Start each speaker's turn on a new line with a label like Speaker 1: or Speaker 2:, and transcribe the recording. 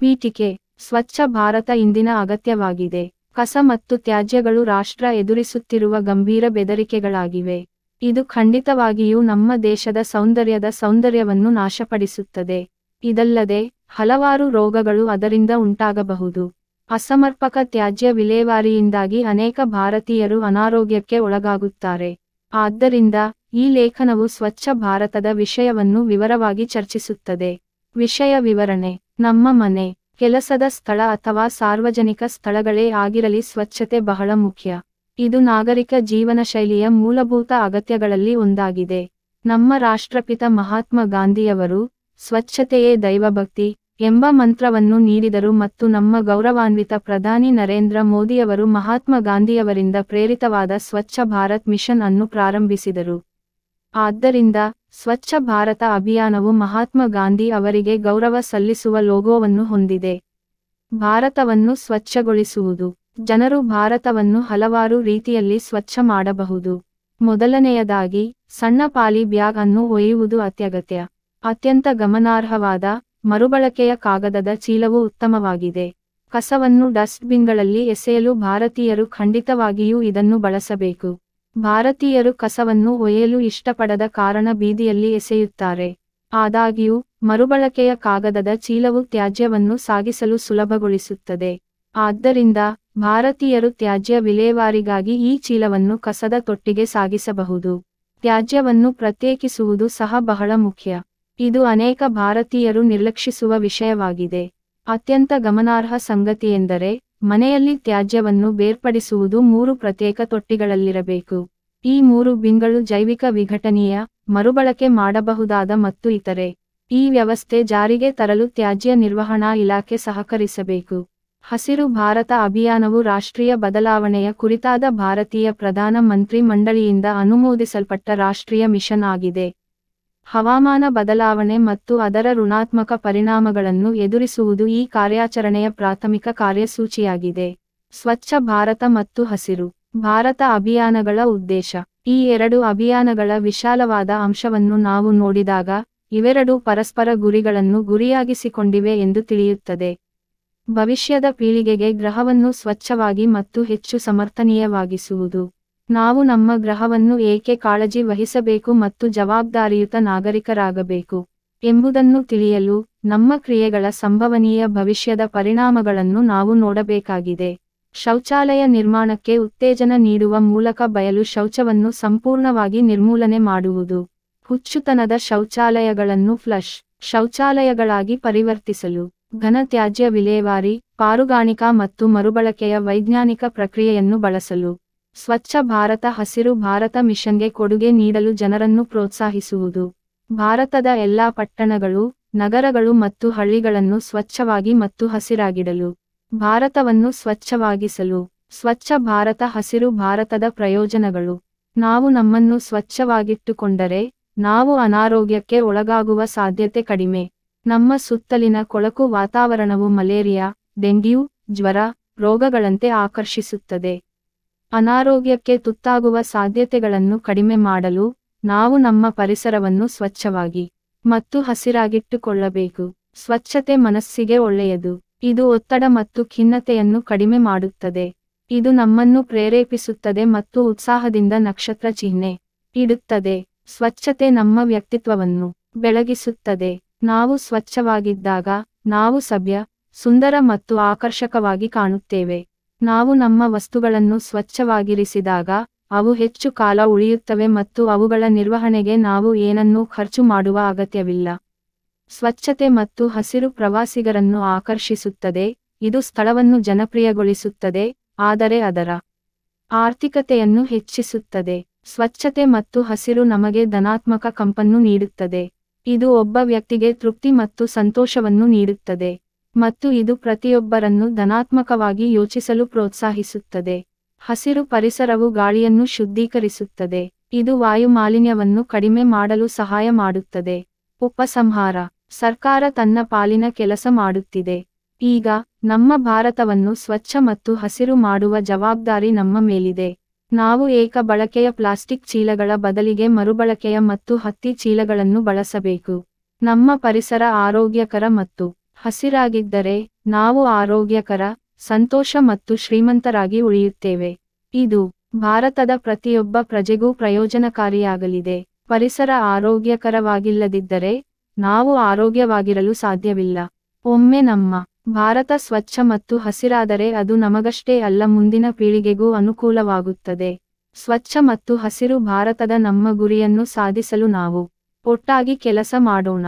Speaker 1: ಪೀಠಿಕೆ ಸ್ವಚ್ಛ ಭಾರತ ಇಂದಿನ ಅಗತ್ಯವಾಗಿದೆ. ಕಸ ಮತ್ತು ತ್ಯಾಜ್ಯಗಳು ರಾಷ್ಟ್ರ ಎದುರಿಸುತ್ತಿರುವ ಗಂಭೀರ ಬೆದರಿಕೆಗಳಾಗಿವೆ. ಇದು ಖಂಡಿತವಾಗಿಯೂ ನಮ್ಮ ದೇಶದ ಸೌಂದರ್ಯವನ್ನು ನಾಶಪಡಿಸುತ್ತದೆ. ಇದಲ್ಲದೆ ಹಲವಾರು ರೋಗಗಳು ಅದರಿಂದ ಉಂಟಾಗಬಹುದು. ಅಸಮರ್ಪಕ ತ್ಯಾಜ್ಯ ವಿಲೇವಾರಿಯಿಂದಾಗಿ ಅನೇಕ ಭಾರತೀಯರು ಅನಾರೋಗ್ಯಕ್ಕೆ ಒಳಗಾಗುತ್ತಾರೆ. ಆದ್ದರಿಂದ ಈ ಲೇಖನವು ಸ್ವಚ್ಛ ಭಾರತದ ವಿಷಯವನ್ನು ವಿವರವಾಗಿ ಚರ್ಚಿಸುತ್ತದೆ. ವಿಷಯ ವಿವರಣೆ. ನಮ್ಮ ಮನೆ, ಕೆಲಸದ ಸ್ಥಳ ಅಥವಾ ಸಾರ್ವಜನಿಕ ಸ್ಥಳಗಳೇ ಆಗಿರಲಿ, ಸ್ವಚ್ಛತೆ ಬಹಳ ಮುಖ್ಯ. ಇದು ನಾಗರಿಕ ಜೀವನಶೈಲಿಯ ಮೂಲಭೂತ ಅಗತ್ಯಗಳಲ್ಲಿ ಒಂದಾಗಿದೆ. ನಮ್ಮ ರಾಷ್ಟ್ರಪಿತ ಮಹಾತ್ಮ ಗಾಂಧಿಯವರು ಸ್ವಚ್ಛತೆಯೇ ದೈವಭಕ್ತಿ ಎಂಬ ಮಂತ್ರವನ್ನು ನೀಡಿದರು ಮತ್ತು ನಮ್ಮ ಗೌರವಾನ್ವಿತ ಪ್ರಧಾನಿ ನರೇಂದ್ರ ಮೋದಿಯವರು ಮಹಾತ್ಮ ಗಾಂಧಿಯವರಿಂದ ಪ್ರೇರಿತವಾದ ಸ್ವಚ್ಛ ಭಾರತ್ ಮಿಷನ್ ಅನ್ನು ಪ್ರಾರಂಭಿಸಿದರು. ಆದ್ದರಿಂದ ಸ್ವಚ್ಛ ಭಾರತ ಅಭಿಯಾನವು ಮಹಾತ್ಮ ಗಾಂಧಿ ಅವರಿಗೆ ಗೌರವ ಸಲ್ಲಿಸುವ ಲೋಗೋವನ್ನು ಹೊಂದಿದೆ. ಭಾರತವನ್ನು ಸ್ವಚ್ಛಗೊಳಿಸುವುದು. ಜನರು ಭಾರತವನ್ನು ಹಲವಾರು ರೀತಿಯಲ್ಲಿ ಸ್ವಚ್ಛ ಮಾಡಬಹುದು. ಮೊದಲನೆಯದಾಗಿ, ಸಣ್ಣ ಪಾಲಿ ಬ್ಯಾಗ್ ಅನ್ನು ಒಯ್ಯುವುದು ಅತ್ಯಗತ್ಯ. ಅತ್ಯಂತ ಗಮನಾರ್ಹವಾದ ಮರುಬಳಕೆಯ ಕಾಗದದ ಚೀಲವು ಉತ್ತಮವಾಗಿದೆ. ಕಸವನ್ನು ಡಸ್ಟ್ಬಿನ್ಗಳಲ್ಲಿ ಎಸೆಯಲು ಭಾರತೀಯರು ಖಂಡಿತವಾಗಿಯೂ ಇದನ್ನು ಬಳಸಬೇಕು. ಭಾರತೀಯರು ಕಸವನ್ನು ಒಯ್ಯಲು ಇಷ್ಟಪಡದ ಕಾರಣ ಬೀದಿಯಲ್ಲಿ ಎಸೆಯುತ್ತಾರೆ. ಆದಾಗ್ಯೂ ಮರುಬಳಕೆಯ ಕಾಗದದ ಚೀಲವು ತ್ಯಾಜ್ಯವನ್ನು ಸಾಗಿಸಲು ಸುಲಭಗೊಳಿಸುತ್ತದೆ. ಆದ್ದರಿಂದ ಭಾರತೀಯರು ತ್ಯಾಜ್ಯ ವಿಲೇವಾರಿಗಾಗಿ ಈ ಚೀಲವನ್ನು ಕಸದ ತೊಟ್ಟಿಗೆ ಸಾಗಿಸಬಹುದು. ತ್ಯಾಜ್ಯವನ್ನು ಪ್ರತ್ಯೇಕಿಸುವುದು ಸಹ ಬಹಳ ಮುಖ್ಯ. ಇದು ಅನೇಕ ಭಾರತೀಯರು ನಿರ್ಲಕ್ಷಿಸುವ ವಿಷಯವಾಗಿದೆ. ಅತ್ಯಂತ ಗಮನಾರ್ಹ ಸಂಗತಿಯೆಂದರೆ, ಮನೆಯಲ್ಲಿ ತ್ಯಾಜ್ಯವನ್ನು ಬೇರ್ಪಡಿಸುವುದು 3 ಪ್ರತ್ಯೇಕ ತೊಟ್ಟಿಗಳಲ್ಲಿರಬೇಕು. ಈ 3 ಬಿನ್ಗಳು ಜೈವಿಕ ವಿಘಟನೀಯ, ಮರುಬಳಕೆ ಮಾಡಬಹುದಾದ ಮತ್ತು ಇತರೆ. ಈ ವ್ಯವಸ್ಥೆ ಜಾರಿಗೆ ತರಲು ತ್ಯಾಜ್ಯ ನಿರ್ವಹಣಾ ಇಲಾಖೆ ಸಹಕರಿಸಬೇಕು. ಹಸಿರು ಭಾರತ ಅಭಿಯಾನವು ರಾಷ್ಟ್ರೀಯ ಬದಲಾವಣೆಯ ಕುರಿತಾದ ಭಾರತೀಯ ಪ್ರಧಾನ ಮಂತ್ರಿ ಮಂಡಳಿಯಿಂದ ಅನುಮೋದಿಸಲ್ಪಟ್ಟ ರಾಷ್ಟ್ರೀಯ ಮಿಷನ್ ಆಗಿದೆ. ಹವಾಮಾನ ಬದಲಾವಣೆ ಮತ್ತು ಅದರ ಋಣಾತ್ಮಕ ಪರಿಣಾಮಗಳನ್ನು ಎದುರಿಸುವುದು ಈ ಕಾರ್ಯಾಚರಣೆಯ ಪ್ರಾಥಮಿಕ ಕಾರ್ಯಸೂಚಿಯಾಗಿದೆ. ಸ್ವಚ್ಛ ಭಾರತ ಮತ್ತು ಹಸಿರು ಭಾರತ ಅಭಿಯಾನಗಳ ಉದ್ದೇಶ. ಈ 2 ಅಭಿಯಾನಗಳ ವಿಶಾಲವಾದ ಅಂಶವನ್ನು ನಾವು ನೋಡಿದಾಗ, ಇವೆರಡೂ ಪರಸ್ಪರ ಗುರಿಗಳನ್ನು ಗುರಿಯಾಗಿಸಿಕೊಂಡಿವೆ ಎಂದು ತಿಳಿಯುತ್ತದೆ. ಭವಿಷ್ಯದ ಪೀಳಿಗೆಗೆ ಗ್ರಹವನ್ನು ಸ್ವಚ್ಛವಾಗಿ ಮತ್ತು ಹೆಚ್ಚು ಸಮರ್ಥನೀಯವಾಗಿಸುವುದು. ನಾವು ನಮ್ಮ ಗ್ರಹವನ್ನು ಏಕೆ ಕಾಳಜಿ ವಹಿಸಬೇಕು ಮತ್ತು ಜವಾಬ್ದಾರಿಯುತ ನಾಗರಿಕರಾಗಬೇಕು ಎಂಬುದನ್ನು ತಿಳಿಯಲು, ನಮ್ಮ ಕ್ರಿಯೆಗಳ ಸಂಭವನೀಯ ಭವಿಷ್ಯದ ಪರಿಣಾಮಗಳನ್ನು ನಾವು ನೋಡಬೇಕಾಗಿದೆ. ಶೌಚಾಲಯ ನಿರ್ಮಾಣಕ್ಕೆ ಉತ್ತೇಜನ ನೀಡುವ ಮೂಲಕ ಬಯಲು ಶೌಚವನ್ನು ಸಂಪೂರ್ಣವಾಗಿ ನಿರ್ಮೂಲನೆ ಮಾಡುವುದು. ಹುಚ್ಚುತನದ ಶೌಚಾಲಯಗಳನ್ನು ಫ್ಲಶ್ ಶೌಚಾಲಯಗಳಾಗಿ ಪರಿವರ್ತಿಸಲು. ಘನ ತ್ಯಾಜ್ಯ ವಿಲೇವಾರಿ, ಪಾರುಗಾಣಿಕಾ ಮತ್ತು ಮರುಬಳಕೆಯ ವೈಜ್ಞಾನಿಕ ಪ್ರಕ್ರಿಯೆಯನ್ನು ಬಳಸಲು. ಸ್ವಚ್ಛ ಭಾರತ ಹಸಿರು ಭಾರತ ಮಿಷನ್ಗೆ ಕೊಡುಗೆ ನೀಡಲು ಜನರನ್ನು ಪ್ರೋತ್ಸಾಹಿಸುವುದು. ಭಾರತದ ಎಲ್ಲಾ ಪಟ್ಟಣಗಳು, ನಗರಗಳು ಮತ್ತು ಹಳ್ಳಿಗಳನ್ನು ಸ್ವಚ್ಛವಾಗಿ ಮತ್ತು ಹಸಿರಾಗಿಡಲು. ಭಾರತವನ್ನು ಸ್ವಚ್ಛವಾಗಿಸಲು. ಸ್ವಚ್ಛ ಭಾರತ ಹಸಿರು ಭಾರತದ ಪ್ರಯೋಜನಗಳು. ನಾವು ನಮ್ಮನ್ನು ಸ್ವಚ್ಛವಾಗಿಟ್ಟುಕೊಂಡರೆ, ನಾವು ಅನಾರೋಗ್ಯಕ್ಕೆ ಒಳಗಾಗುವ ಸಾಧ್ಯತೆ ಕಡಿಮೆ. ನಮ್ಮ ಸುತ್ತಲಿನ ಕೊಳಕು ವಾತಾವರಣವು ಮಲೇರಿಯಾ, ಡೆಂಗ್ಯೂ, ಜ್ವರ, ರೋಗಗಳಂತೆ ಆಕರ್ಷಿಸುತ್ತದೆ. ಅನಾರೋಗ್ಯಕ್ಕೆ ತುತ್ತಾಗುವ ಸಾಧ್ಯತೆಗಳನ್ನು ಕಡಿಮೆ ಮಾಡಲು, ನಾವು ನಮ್ಮ ಪರಿಸರವನ್ನು ಸ್ವಚ್ಛವಾಗಿ ಮತ್ತು ಹಸಿರಾಗಿಟ್ಟುಕೊಳ್ಳಬೇಕು. ಸ್ವಚ್ಛತೆ ಮನಸ್ಸಿಗೆ ಒಳ್ಳೆಯದು. ಇದು ಒತ್ತಡ ಮತ್ತು ಖಿನ್ನತೆಯನ್ನು ಕಡಿಮೆ ಮಾಡುತ್ತದೆ. ಇದು ನಮ್ಮನ್ನು ಪ್ರೇರೇಪಿಸುತ್ತದೆ ಮತ್ತು ಉತ್ಸಾಹದಿಂದ ನಕ್ಷತ್ರ ಚಿಹ್ನೆ ಇಡುತ್ತದೆ. ಸ್ವಚ್ಛತೆ ನಮ್ಮ ವ್ಯಕ್ತಿತ್ವವನ್ನು ಬೆಳಗಿಸುತ್ತದೆ. ನಾವು ಸ್ವಚ್ಛವಾಗಿದ್ದಾಗ ನಾವು ಸಭ್ಯ, ಸುಂದರ ಮತ್ತು ಆಕರ್ಷಕವಾಗಿ ಕಾಣುತ್ತೇವೆ. ನಾವು ನಮ್ಮ ವಸ್ತುಗಳನ್ನು ಸ್ವಚ್ಛವಾಗಿರಿಸಿದಾಗ ಅವು ಹೆಚ್ಚು ಕಾಲ ಉಳಿಯುತ್ತವೆ ಮತ್ತು ಅವುಗಳ ನಿರ್ವಹಣೆಗೆ ನಾವು ಏನನ್ನೂ ಖರ್ಚು ಮಾಡುವ ಅಗತ್ಯವಿಲ್ಲ. ಸ್ವಚ್ಛತೆ ಮತ್ತು ಹಸಿರು ಪ್ರವಾಸಿಗರನ್ನು ಆಕರ್ಷಿಸುತ್ತದೆ. ಇದು ಸ್ಥಳವನ್ನು ಜನಪ್ರಿಯಗೊಳಿಸುತ್ತದೆ, ಆದರೆ ಅದರ ಆರ್ಥಿಕತೆಯನ್ನು ಹೆಚ್ಚಿಸುತ್ತದೆ. ಸ್ವಚ್ಛತೆ ಮತ್ತು ಹಸಿರು ನಮಗೆ ಧನಾತ್ಮಕ ಕಂಪನ್ನು ನೀಡುತ್ತದೆ. ಇದು ಒಬ್ಬ ವ್ಯಕ್ತಿಗೆ ತೃಪ್ತಿ ಮತ್ತು ಸಂತೋಷವನ್ನು ನೀಡುತ್ತದೆ, ಮತ್ತು ಇದು ಪ್ರತಿಯೊಬ್ಬರನ್ನು ಧನಾತ್ಮಕವಾಗಿ ಯೋಚಿಸಲು ಪ್ರೋತ್ಸಾಹಿಸುತ್ತದೆ. ಹಸಿರು ಪರಿಸರವು ಗಾಳಿಯನ್ನು ಶುದ್ಧೀಕರಿಸುತ್ತದೆ. ಇದು ವಾಯು ಮಾಲಿನ್ಯವನ್ನು ಕಡಿಮೆ ಮಾಡಲು ಸಹಾಯ ಮಾಡುತ್ತದೆ. ಉಪಸಂಹಾರ. ಸರ್ಕಾರ ತನ್ನ ಪಾಲಿನ ಕೆಲಸ ಮಾಡುತ್ತಿದೆ. ಈಗ ನಮ್ಮ ಭಾರತವನ್ನು ಸ್ವಚ್ಛ ಮತ್ತು ಹಸಿರು ಮಾಡುವ ಜವಾಬ್ದಾರಿ ನಮ್ಮ ಮೇಲಿದೆ. ನಾವು ಏಕ ಬಳಕೆಯ ಪ್ಲಾಸ್ಟಿಕ್ ಚೀಲಗಳ ಬದಲಿಗೆ ಮರುಬಳಕೆಯ ಮತ್ತು ಹತ್ತಿ ಚೀಲಗಳನ್ನು ಬಳಸಬೇಕು. ನಮ್ಮ ಪರಿಸರ ಆರೋಗ್ಯಕರ ಮತ್ತು ಹಸಿರಾಗಿದ್ದರೆ ನಾವು ಆರೋಗ್ಯಕರ, ಸಂತೋಷ ಮತ್ತು ಶ್ರೀಮಂತರಾಗಿ ಉಳಿಯುತ್ತೇವೆ. ಇದು ಭಾರತದ ಪ್ರತಿಯೊಬ್ಬ ಪ್ರಜೆಗೂ ಪ್ರಯೋಜನಕಾರಿಯಾಗಲಿದೆ. ಪರಿಸರ ಆರೋಗ್ಯಕರವಾಗಿಲ್ಲದಿದ್ದರೆ ನಾವು ಆರೋಗ್ಯವಾಗಿರಲು ಸಾಧ್ಯವಿಲ್ಲ. ಒಮ್ಮೆ ನಮ್ಮ ಭಾರತ ಸ್ವಚ್ಛ ಮತ್ತು ಹಸಿರಾದರೆ ಅದು ನಮಗಷ್ಟೇ ಅಲ್ಲ, ಮುಂದಿನ ಪೀಳಿಗೆಗೂ ಅನುಕೂಲವಾಗುತ್ತದೆ. ಸ್ವಚ್ಛ ಮತ್ತು ಹಸಿರು ಭಾರತದ ನಮ್ಮ ಗುರಿಯನ್ನು ಸಾಧಿಸಲು ನಾವು ಒಟ್ಟಾಗಿ ಕೆಲಸ ಮಾಡೋಣ.